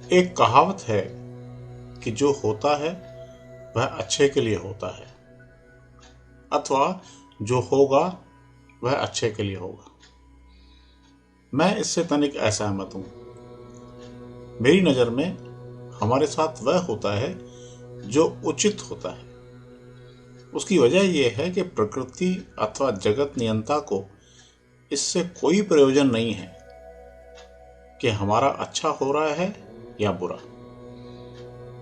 एक कहावत है कि जो होता है वह अच्छे के लिए होता है, अथवा जो होगा वह अच्छे के लिए होगा। मैं इससे तनिक असहमत हूं। मेरी नज़र में हमारे साथ वह होता है जो उचित होता है। उसकी वजह यह है कि प्रकृति अथवा जगत नियंता को इससे कोई प्रयोजन नहीं है कि हमारा अच्छा हो रहा है या बुरा।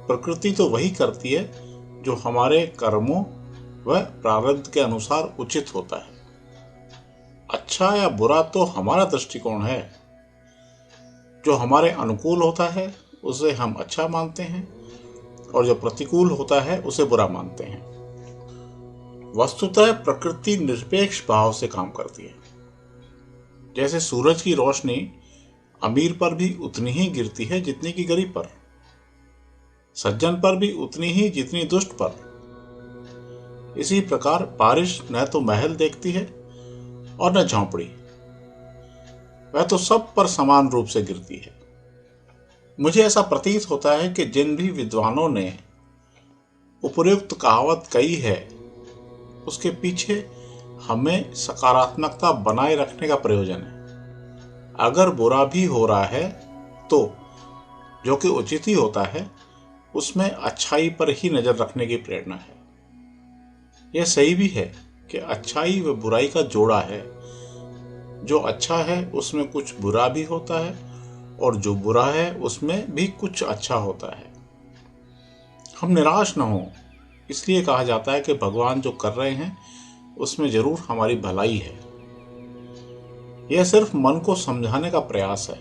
प्रकृति तो वही करती है जो हमारे कर्मों व प्रारब्ध के अनुसार उचित होता है। अच्छा या बुरा तो हमारा दृष्टिकोण है। जो हमारे अनुकूल होता है उसे हम अच्छा मानते हैं और जो प्रतिकूल होता है उसे बुरा मानते हैं। वस्तुतः प्रकृति निरपेक्ष भाव से काम करती है। जैसे सूरज की रोशनी अमीर पर भी उतनी ही गिरती है जितनी कि गरीब पर, सज्जन पर भी उतनी ही जितनी दुष्ट पर। इसी प्रकार बारिश न तो महल देखती है और न झोंपड़ी, वह तो सब पर समान रूप से गिरती है। मुझे ऐसा प्रतीत होता है कि जिन भी विद्वानों ने उपर्युक्त कहावत कही है उसके पीछे हमें सकारात्मकता बनाए रखने का प्रयोजन है। अगर बुरा भी हो रहा है तो जो कि उचित ही होता है, उसमें अच्छाई पर ही नजर रखने की प्रेरणा है। यह सही भी है कि अच्छाई व बुराई का जोड़ा है। जो अच्छा है उसमें कुछ बुरा भी होता है और जो बुरा है उसमें भी कुछ अच्छा होता है। हम निराश न हों, इसलिए कहा जाता है कि भगवान जो कर रहे हैं उसमें जरूर हमारी भलाई है। यह सिर्फ मन को समझाने का प्रयास है।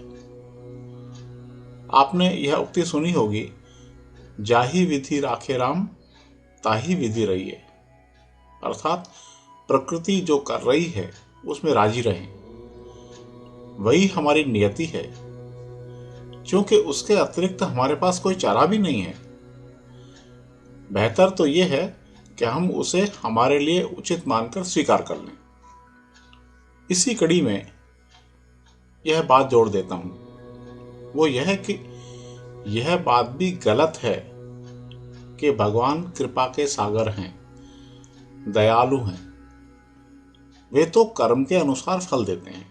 आपने यह उक्ति सुनी होगी, जाही विधि राखे राम ताही विधि रहिए। अर्थात प्रकृति जो कर रही है उसमें राजी रहें, वही हमारी नियति है, क्योंकि उसके अतिरिक्त हमारे पास कोई चारा भी नहीं है। बेहतर तो यह है कि हम उसे हमारे लिए उचित मानकर स्वीकार कर लें। इसी कड़ी में यह बात जोड़ देता हूं, वो यह है कि यह बात भी गलत है कि भगवान कृपा के सागर हैं, दयालु हैं। वे तो कर्म के अनुसार फल देते हैं।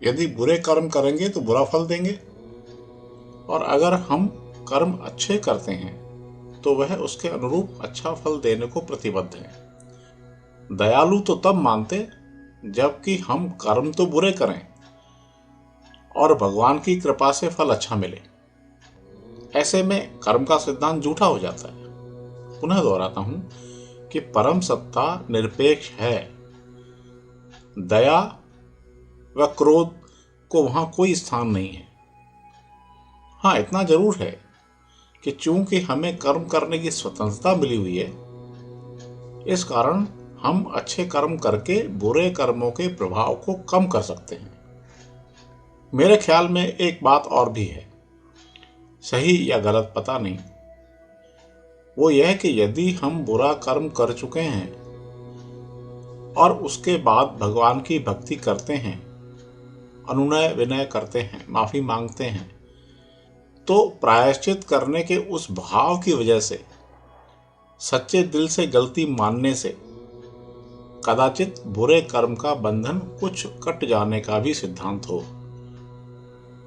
यदि बुरे कर्म करेंगे तो बुरा फल देंगे, और अगर हम कर्म अच्छे करते हैं तो वह उसके अनुरूप अच्छा फल देने को प्रतिबद्ध है। दयालु तो तब मानते जबकि हम कर्म तो बुरे करें और भगवान की कृपा से फल अच्छा मिले। ऐसे में कर्म का सिद्धांत झूठा हो जाता है। पुनः दोहराता हूं कि परम सत्ता निरपेक्ष है। दया व क्रोध को वहां कोई स्थान नहीं है। हाँ, इतना जरूर है कि चूंकि हमें कर्म करने की स्वतंत्रता मिली हुई है, इस कारण हम अच्छे कर्म करके बुरे कर्मों के प्रभाव को कम कर सकते हैं। मेरे ख्याल में एक बात और भी है, सही या गलत पता नहीं। वो यह कि यदि हम बुरा कर्म कर चुके हैं और उसके बाद भगवान की भक्ति करते हैं, अनुनय विनय करते हैं, माफी मांगते हैं, तो प्रायश्चित करने के उस भाव की वजह से, सच्चे दिल से गलती मानने से कदाचित बुरे कर्म का बंधन कुछ कट जाने का भी सिद्धांत हो,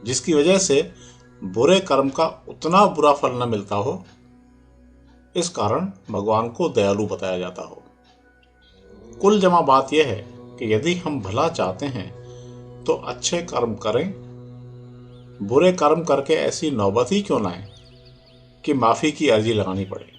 जिसकी वजह से बुरे कर्म का उतना बुरा फल न मिलता हो। इस कारण भगवान को दयालु बताया जाता हो। कुल जमा बात यह है कि यदि हम भला चाहते हैं तो अच्छे कर्म करें। बुरे कर्म करके ऐसी नौबत ही क्यों लाएं कि माफी की अर्जी लगानी पड़े।